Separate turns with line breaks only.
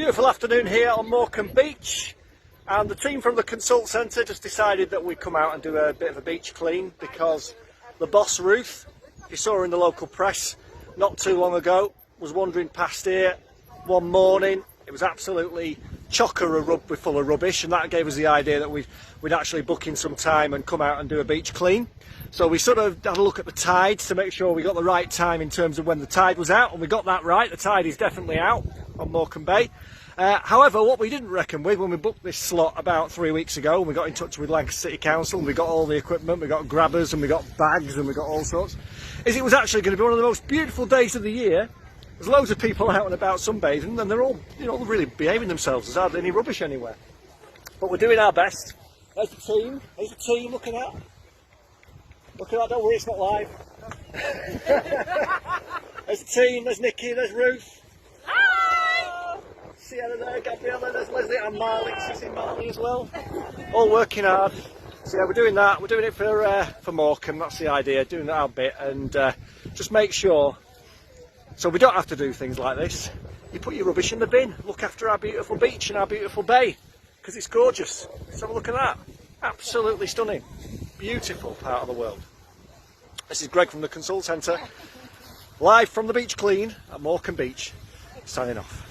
Beautiful afternoon here on Morecambe Beach, and the team from the Consult Centre just decided that we'd come out and do a bit of a beach clean because the boss Ruth, you saw her in the local press not too long ago, was wandering past here one morning. It was absolutely chocker-a-rub full of rubbish, and that gave us the idea that we'd actually book in some time and come out and do a beach clean. So we sort of had a look at the tides to make sure we got the right time in terms of when the tide was out, and we got that right. The tide is definitely out on Morecambe Bay. However, what we didn't reckon with when we booked this slot about 3 weeks ago, and we got in touch with Lancaster City Council, and we got all the equipment, we got grabbers and we got bags and we got all sorts, is it was actually going to be one of the most beautiful days of the year. There's loads of people out and about sunbathing, and they're all, really behaving themselves. There's hardly any rubbish anywhere. But we're doing our best. There's the team. There's the team looking at. Look at that, don't worry, it's not live. There's the team, there's Nikki, there's Ruth. Hi! Sienna there, Gabriella, there's Leslie and Marley. She's in Marley as well. All working hard. So yeah, we're doing that. We're doing it for Morecambe, that's the idea, doing our bit, and just make sure, so we don't have to do things like this. You put your rubbish in the bin, look after our beautiful beach and our beautiful bay, because it's gorgeous. Let's have a look at that. Absolutely stunning. Beautiful part of the world. This is Greg from the Consult Centre, live from the beach clean at Morecambe Beach, signing off.